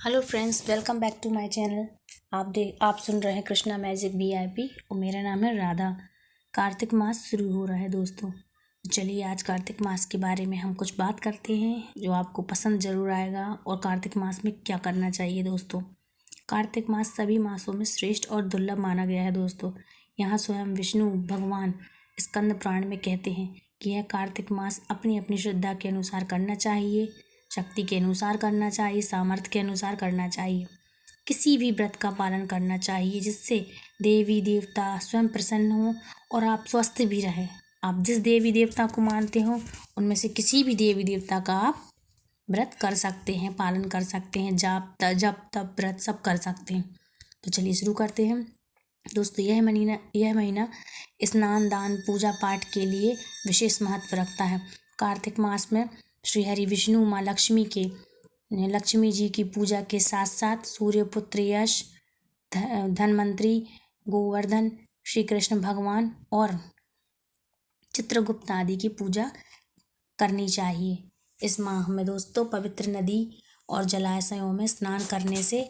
Hello friends, welcome back to my channel. आप सुन रहे हैं कृष्णा मैजिक वीआईपी और मेरा नाम है राधा। कार्तिक मास शुरू हो रहा है दोस्तों। तो चलिए आज कार्तिक मास के बारे में हम कुछ बात करते हैं जो आपको पसंद ज़रूर आएगा। और कार्तिक मास में क्या करना चाहिए दोस्तों। कार्तिक मास सभी मासों में श्रेष्ठ और दुर्लभ माना गया है दोस्तों। यहाँ स्वयं विष्णु भगवान स्कंद पुराण में कहते हैं कि यह कार्तिक मास अपनी अपनी श्रद्धा के अनुसार करना चाहिए, शक्ति के अनुसार करना चाहिए, सामर्थ्य के अनुसार करना चाहिए। किसी भी व्रत का पालन करना चाहिए जिससे देवी देवता स्वयं प्रसन्न हो और आप स्वस्थ भी रहें। आप जिस देवी देवता को मानते हो उनमें से किसी भी देवी देवता का आप व्रत कर सकते हैं, पालन कर सकते हैं, जप तप व्रत सब कर सकते हैं। तो चलिए शुरू करते हैं दोस्तों। यह महीना स्नान दान पूजा पाठ के लिए विशेष महत्व रखता है। कार्तिक मास में श्री हरि विष्णु माँ लक्ष्मी जी की पूजा के साथ साथ सूर्यपुत्र यश, धनवंतरी, गोवर्धन, श्री कृष्ण भगवान और चित्रगुप्त आदि की पूजा करनी चाहिए। इस माह में दोस्तों पवित्र नदी और जलाशयों में स्नान करने से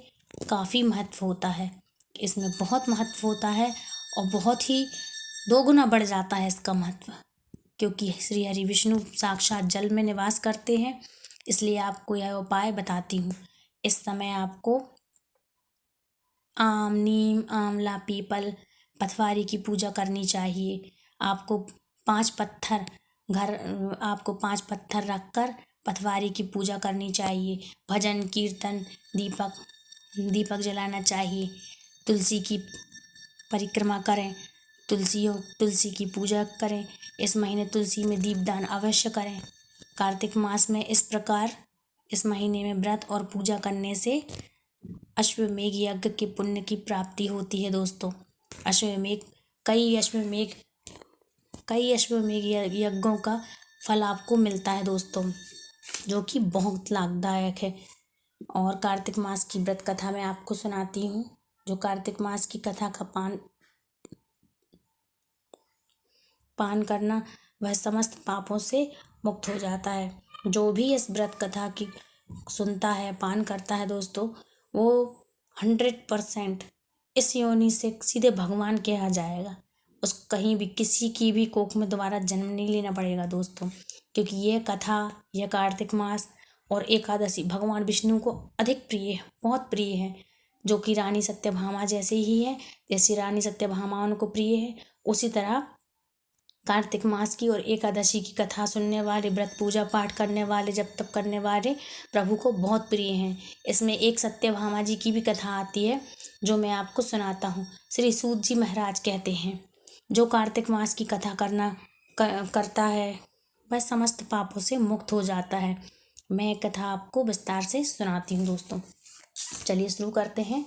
काफ़ी महत्व होता है। इसमें बहुत महत्व होता है और बहुत ही दोगुना बढ़ जाता है इसका महत्व, क्योंकि श्री हरि विष्णु साक्षात जल में निवास करते हैं। इसलिए आपको यह उपाय बताती हूँ। इस समय आपको आम, नीम, आंवला, पीपल, पथवारी की पूजा करनी चाहिए। आपको 5 पत्थर रखकर पथवारी की पूजा करनी चाहिए। भजन कीर्तन दीपक जलाना चाहिए। तुलसी की परिक्रमा करें, तुलसी की पूजा करें। इस महीने तुलसी में दीपदान अवश्य करें। कार्तिक मास में इस महीने में व्रत और पूजा करने से अश्वमेध यज्ञ के पुण्य की प्राप्ति होती है दोस्तों। कई अश्वमेध यज्ञों का फल आपको मिलता है दोस्तों, जो कि बहुत लाभदायक है। और कार्तिक मास की व्रत कथा मैं आपको सुनाती हूँ। जो कार्तिक मास की कथा का पान करना वह समस्त पापों से मुक्त हो जाता है। जो भी इस व्रत कथा की सुनता है, पान करता है दोस्तों, वो 100% इस योनि से सीधे भगवान के यहाँ जाएगा। कहीं भी किसी की भी कोख में दोबारा जन्म नहीं लेना पड़ेगा दोस्तों, क्योंकि ये कथा, यह कार्तिक मास और एकादशी भगवान विष्णु को अधिक प्रिय है, बहुत प्रिय है। जो कि रानी सत्यभामा जैसे ही है, जैसी रानी सत्यभामा उनको प्रिय है, उसी तरह कार्तिक मास की और एकादशी की कथा सुनने वाले, व्रत पूजा पाठ करने वाले, जप तप करने वाले प्रभु को बहुत प्रिय हैं। इसमें एक सत्यभामा जी की भी कथा आती है जो मैं आपको सुनाता हूँ। श्री सूत जी महाराज कहते हैं, जो कार्तिक मास की कथा करता है वह समस्त पापों से मुक्त हो जाता है। मैं कथा आपको विस्तार से सुनाती हूँ दोस्तों। चलिए शुरू करते हैं।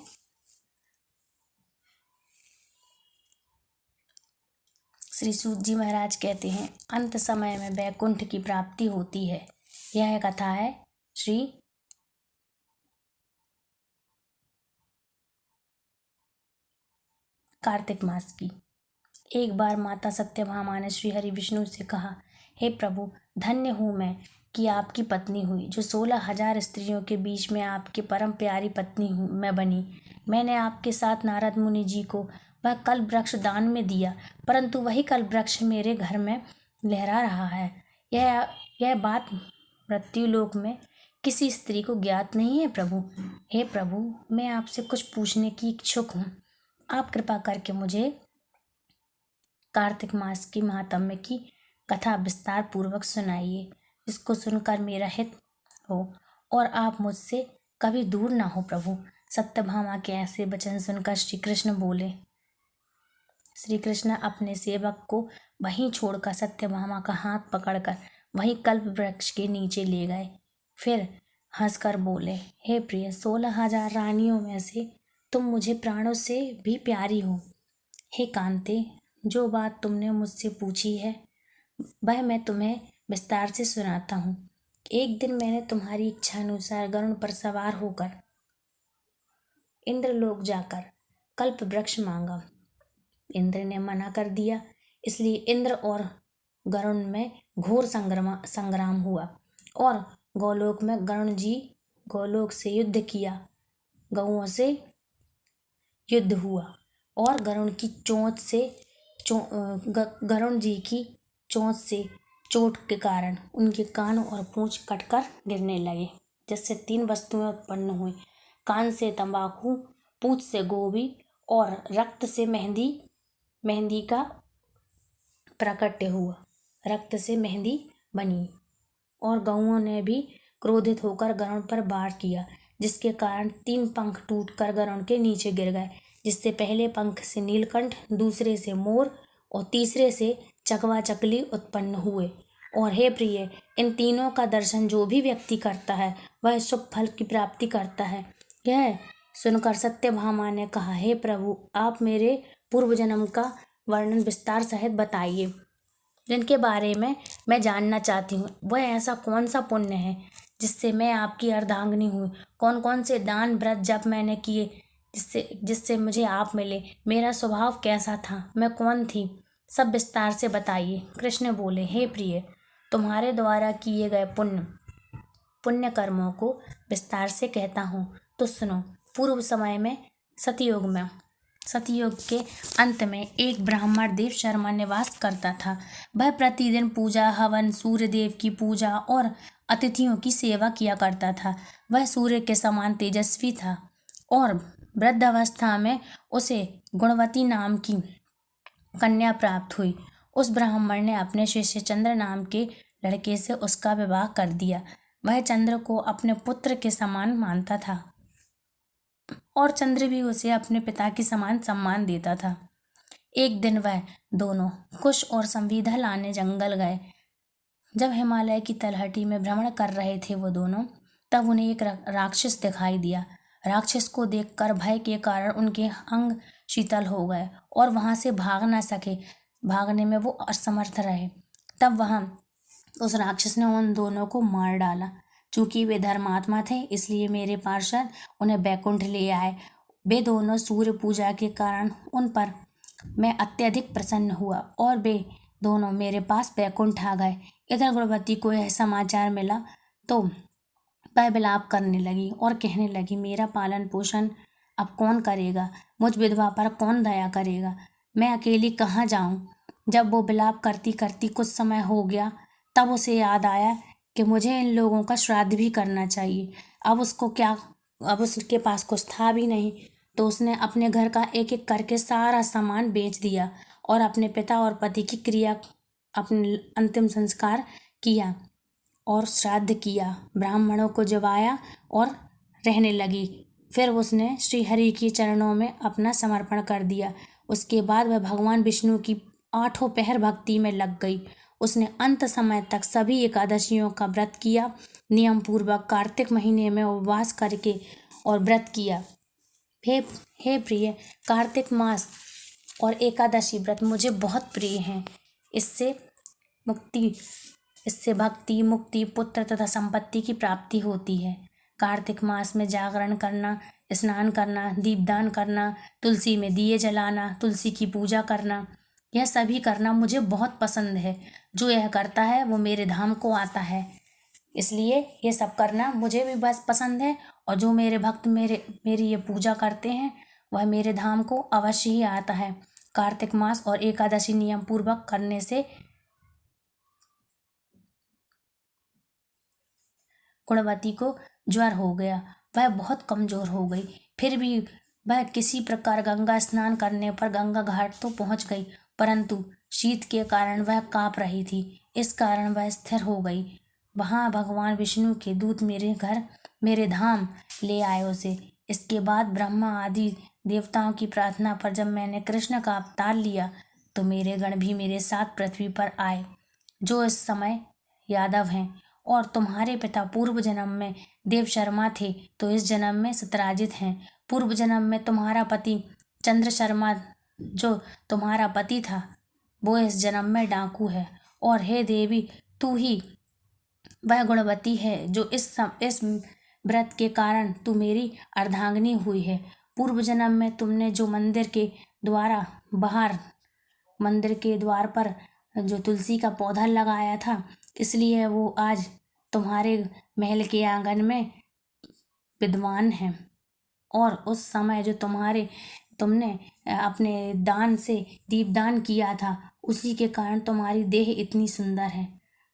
श्री सूत जी महाराज कहते हैं, अंत समय में वैकुंठ की प्राप्ति होती है। यह कथा है श्री कार्तिक मास की। एक बार माता सत्यभामा ने श्री हरि विष्णु से कहा, हे प्रभु, धन्य हूँ मैं कि आपकी पत्नी हुई, जो 16,000 स्त्रियों के बीच में आपकी परम प्यारी पत्नी हूँ मैं बनी। मैंने आपके साथ नारद मुनि जी को वह कल्प वृक्ष दान में दिया, परंतु वही कल्प वृक्ष मेरे घर में लहरा रहा है। यह बात मृत्युलोक में किसी स्त्री को ज्ञात नहीं है प्रभु। हे प्रभु, मैं आपसे कुछ पूछने की इच्छुक हूँ। आप कृपा करके मुझे कार्तिक मास की महात्म्य की कथा विस्तार पूर्वक सुनाइए, जिसको सुनकर मेरा हित हो और आप मुझसे कभी दूर ना हो प्रभु। सत्यभामा के ऐसे वचन सुनकर श्री कृष्ण बोले। श्री कृष्ण अपने सेवक को वहीं छोड़कर सत्यभामा का हाथ पकड़कर वहीं कल्प वृक्ष के नीचे ले गए। फिर हंसकर बोले, हे प्रिय, 16,000 रानियों में से तुम मुझे प्राणों से भी प्यारी हो। हे कांते, जो बात तुमने मुझसे पूछी है वह मैं तुम्हें विस्तार से सुनाता हूँ। एक दिन मैंने तुम्हारी इच्छा अनुसार गरुड़ पर सवार होकर इंद्रलोक जाकर कल्प वृक्ष मांगा। इंद्र ने मना कर दिया, इसलिए इंद्र और गरुड़ में घोर संग्राम हुआ और गोलोक में गरुड़ जी गोलोक से युद्ध किया गौओं से युद्ध हुआ और गरुण जी की चोंच से चोट के कारण उनके कान और पूंछ कटकर गिरने लगे, जिससे 3 वस्तुएं उत्पन्न हुई। कान से तंबाकू, पूंछ से गोभी और रक्त से मेहंदी का प्राकट्य हुआ। रक्त से मेहंदी बनी और गौओं ने भी क्रोधित होकर गरुड़ पर वार किया, जिसके कारण 3 पंख टूटकर गरुड़ के नीचे गिर गए, जिससे पहले पंख से नीलकंठ, दूसरे से मोर और तीसरे से चकवा चकली उत्पन्न हुए। और हे प्रिय, इन तीनों का दर्शन जो भी व्यक्ति करता है वह शुभ फल की प्राप्ति करता है। यह सुनकर सत्यभामा ने कहा, हे प्रभु, आप मेरे पूर्व जन्म का वर्णन विस्तार सहित बताइए, जिनके बारे में मैं जानना चाहती हूँ। वह ऐसा कौन सा पुण्य है जिससे मैं आपकी अर्धांगिनी हूँ? कौन कौन से दान, व्रत, जप मैंने किए जिससे मुझे आप मिले? मेरा स्वभाव कैसा था? मैं कौन थी? सब विस्तार से बताइए। कृष्ण बोले, हे प्रिय, तुम्हारे द्वारा किए गए पुण्य कर्मों को विस्तार से कहता हूँ तो सुनो। पूर्व समय में सतयुग के अंत में एक ब्राह्मण देव शर्मा निवास करता था। वह प्रतिदिन पूजा, हवन, सूर्य देव की पूजा और अतिथियों की सेवा किया करता था। वह सूर्य के समान तेजस्वी था और वृद्धावस्था में उसे गुणवती नाम की कन्या प्राप्त हुई। उस ब्राह्मण ने अपने शिष्य चंद्र नाम के लड़के से उसका विवाह कर दिया। वह चंद्र को अपने पुत्र के समान मानता था और चंद्र भी उसे अपने पिता के समान सम्मान देता था। एक दिन वह दोनों कुश और संविदा लाने जंगल गए। जब हिमालय की तलहटी में भ्रमण कर रहे थे वो दोनों, तब उन्हें एक राक्षस दिखाई दिया। राक्षस को देखकर भय के कारण उनके अंग शीतल हो गए और वहां से भाग न सके। भागने में वो असमर्थ रहे। तब वहां उस राक्षस ने उन दोनों को मार डाला। चूंकि वे धर्मात्मा थे, इसलिए मेरे पार्षद उन्हें बैकुंठ ले आए। वे दोनों सूर्य पूजा के कारण उन पर मैं अत्यधिक प्रसन्न हुआ और वे दोनों मेरे पास बैकुंठ आ गए। इधर गुणवती को यह समाचार मिला तो वह विलाप करने लगी और कहने लगी, मेरा पालन पोषण अब कौन करेगा? मुझ विधवा पर कौन दया करेगा? मैं अकेली कहाँ जाऊं? जब वो विलाप करती करती कुछ समय हो गया, तब उसे याद आया कि मुझे इन लोगों का श्राद्ध भी करना चाहिए। अब उसके पास कुछ था भी नहीं, तो उसने अपने घर का एक एक करके सारा सामान बेच दिया और अपने पिता और पति की अपने अंतिम संस्कार किया और श्राद्ध किया, ब्राह्मणों को जवाया और रहने लगी। फिर उसने श्री हरि के चरणों में अपना समर्पण कर दिया। उसके बाद वह भगवान विष्णु की 8 पहर भक्ति में लग गई। उसने अंत समय तक सभी एकादशियों का व्रत किया, नियम पूर्वक कार्तिक महीने में उपवास करके और व्रत किया। हे प्रिय, कार्तिक मास और एकादशी व्रत मुझे बहुत प्रिय हैं। इससे भक्ति, मुक्ति, पुत्र तथा संपत्ति की प्राप्ति होती है। कार्तिक मास में जागरण करना, स्नान करना, दीपदान करना, तुलसी में दिए जलाना, तुलसी की पूजा करना, यह सभी करना मुझे बहुत पसंद है। जो यह करता है वो मेरे धाम को आता है, इसलिए ये सब करना मुझे भी बस पसंद है। और जो मेरे भक्त मेरी ये पूजा करते हैं वह मेरे धाम को अवश्य ही आता है। कार्तिक मास और एकादशी नियम पूर्वक करने से गुणवती को ज्वर हो गया। वह बहुत कमजोर हो गई। फिर भी वह किसी प्रकार गंगा स्नान करने पर गंगा घाट तो पहुंच गई, परंतु शीत के कारण वह कांप रही थी। इस कारण वह स्थिर हो गई। वहां भगवान विष्णु के दूत मेरे धाम ले आए उसे। इसके बाद ब्रह्मा आदि देवताओं की प्रार्थना पर जब मैंने कृष्ण का अवतार लिया तो मेरे गण भी मेरे साथ पृथ्वी पर आए, जो इस समय यादव हैं। और तुम्हारे पिता पूर्व जन्म में देव शर्मा थे, तो इस जन्म में सत्यराजित हैं। पूर्व जन्म में तुम्हारा पति चंद्र शर्मा, जो तुम्हारा पति था, वो इस जन्म में डाकू है। और हे देवी, तू ही वह गुणवती है जो इस व्रत के कारण तू मेरी अर्धांगिनी हुई है। पूर्व जन्म में तुमने जो मंदिर के द्वार पर जो तुलसी का पौधा लगाया था, इसलिए वो आज तुम्हारे महल के आंगन में विद्वान है और उस समय जो तुमने अपने दान से दीपदान किया था, उसी के कारण तुम्हारी देह इतनी सुंदर है।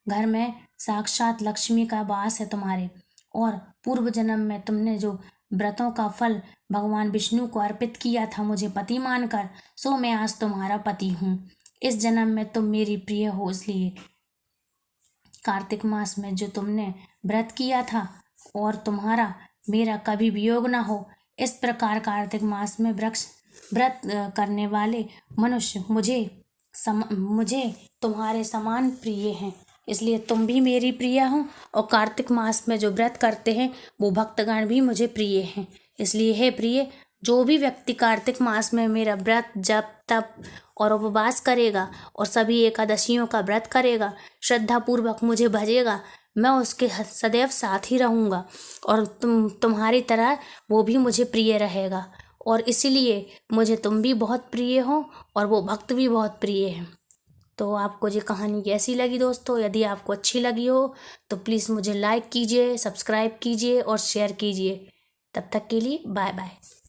घर में साक्षात लक्ष्मी का वास है तुम्हारे। और पूर्व जन्म में तुमने जो व्रतों का फल भगवान विष्णु को अर्पित किया था मुझे पति मानकर, सो मैं आज तुम्हारा पति हूँ। इस जन्म में तुम मेरी प्रिय हो, इसलिए कार्तिक मास में जो तुमने व्रत किया था और तुम्हारा मेरा कभी वियोग ना हो, इस प्रकार कार्तिक मास में व्रत करने वाले मनुष्य मुझे तुम्हारे समान प्रिय हैं। इसलिए तुम भी मेरी प्रिय हो और कार्तिक मास में जो व्रत करते हैं वो भक्तगण भी मुझे प्रिय हैं। इसलिए हे प्रिय, जो भी व्यक्ति कार्तिक मास में मेरा व्रत जप तप और उपवास करेगा और सभी एकादशियों का व्रत करेगा, श्रद्धापूर्वक मुझे भजेगा, मैं उसके सदैव साथ ही रहूँगा और तुम्हारी तरह वो भी मुझे प्रिय रहेगा। और इसीलिए मुझे तुम भी बहुत प्रिय हो और वो भक्त भी बहुत प्रिय हैं। तो आपको ये कहानी कैसी लगी दोस्तों? यदि आपको अच्छी लगी हो तो प्लीज़ मुझे लाइक कीजिए, सब्सक्राइब कीजिए और शेयर कीजिए। तब तक के लिए बाय बाय।